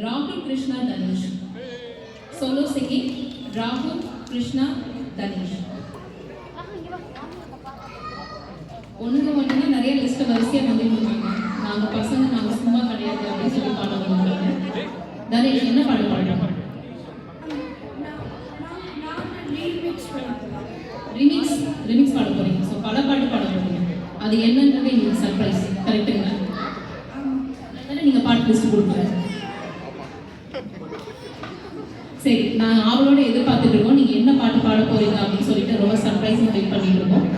Rahul Krishna Dhanush. Solo singing Rahul Krishna Dhanush. ஒண்ணுங்க மட்டும்தான் நிறைய லிஸ்ட் வரிசையாக வந்துட்டு இருக்காங்க. நாங்கள் பசங்க நாங்கள் சும்மா கிடையாது அப்படின்னு சொல்லி பாட பண்ணுறாங்க. தனேஷ் என்ன பாட பாடுறோம்? ரிமிக்ஸ் பாட போறீங்க. ஸோ பல பாட்டு பாட போறீங்க. அது என்னன்றது எங்களுக்கு சர்ப்ரைஸ். கரெக்டுங்களா? அதனால நீங்கள் பாட்டு லிஸ்ட் கொடுக்குறேன். சரி, நாங்கள் ஆவலோட எதிர்பார்த்துட்டு இருக்கோம். நீங்கள் என்ன பாட்டு பாட போறீங்க அப்படின்னு சொல்லிட்டு ரொம்ப சர்ப்ரைஸாக வெயிட் பண்ணிட்டு இருக்கோம்.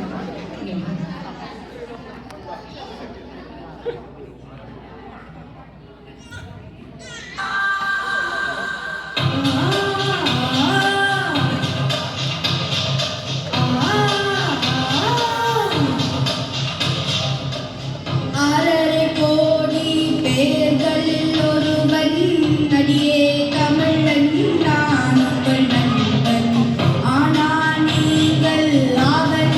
ஆனால் நீங்கள் ஆவல்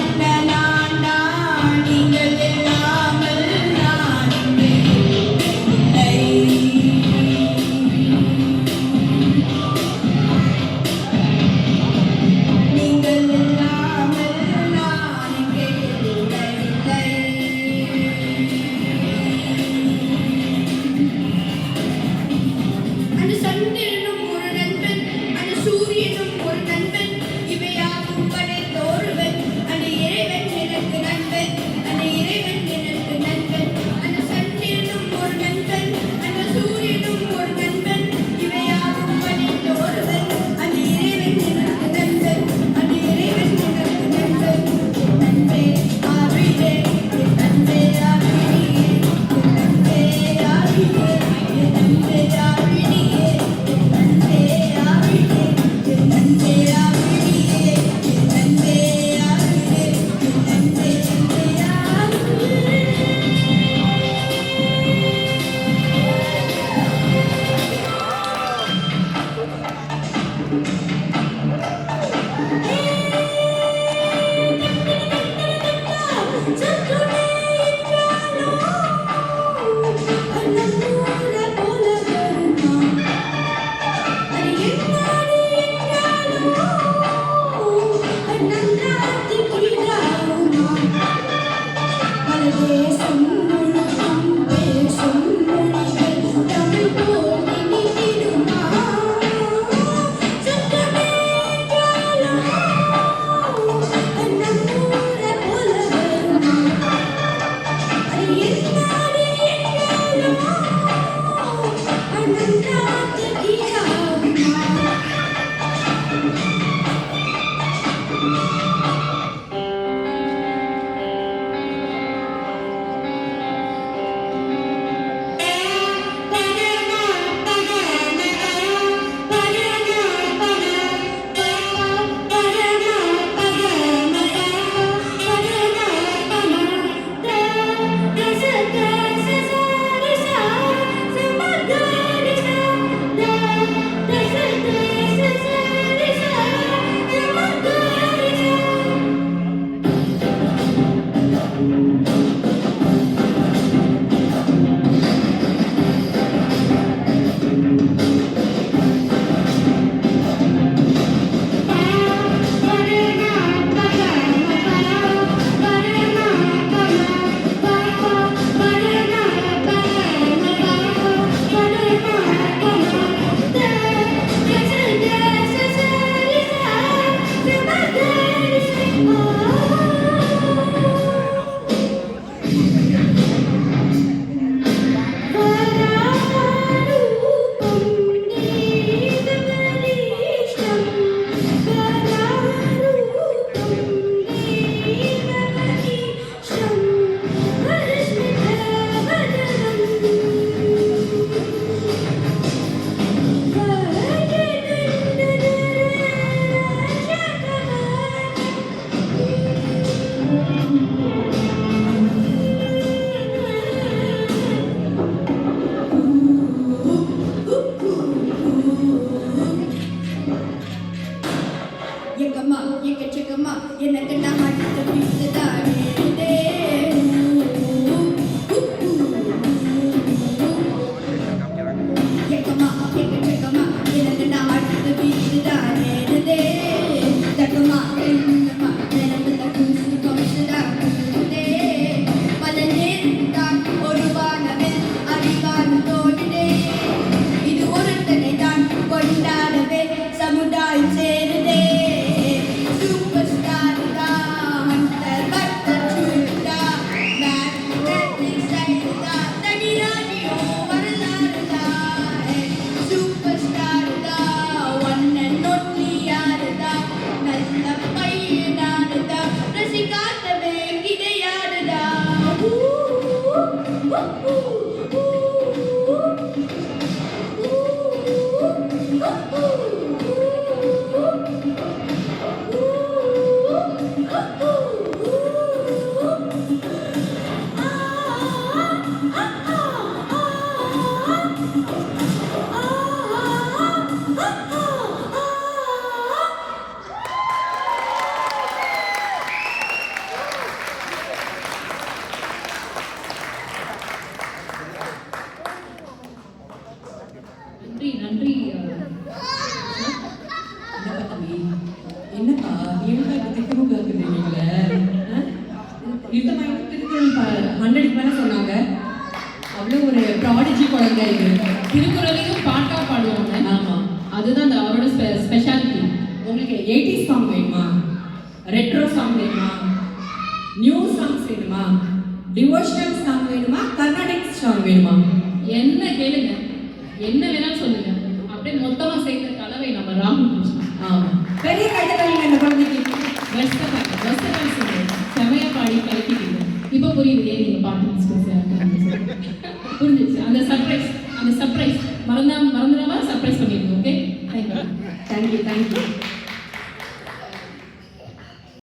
நன்றி நன்றி. என்னப்பா தம்பி, என்னப்பா ஏன்டா இப்படி திக்குமுக்கு இருக்குறீங்களே? இந்த மாதிரி திருக்குறள் 100க்கு மேல சொன்னாங்க. அவ்வளோ ஒரு ப்ராடிஜி குழந்தை இது. திருக்குறளையும் பாட்டா பாடுவாங்க. ஆமா, அதுதான் அந்த அவரோட ஸ்பெஷாலிட்டி. உங்களுக்கு 80s சாங் வேணுமா, ரெட்ரோ சாங் வேணுமா, நியூ சாங்ஸ் வேணுமா, டிவோஷனல் சாங் வேணுமா, கர்நாடிக் சாங் வேணுமா? என்ன கேளுங்க, என்ன வேணாலும் சொல்லுங்க. அப்படியே மொத்தமா சேர்த்த கலவை நம்ம ராகுல் கிருஷ்ணா. ஆமா, பெரிய கைதட்டல் அந்த குழந்தைக்கு. செமையா பாடி கலக்கிட்டீங்க. இப்போ புரியுது ஏன் நீங்க பாட்டு மிஸ் புரிஞ்சிச்சு. அந்த சர்ப்ரைஸ் மறந்துடாம சர்ப்ரைஸ் பண்ணிடுங்க. Okay, thank you. தேங்க்யூ.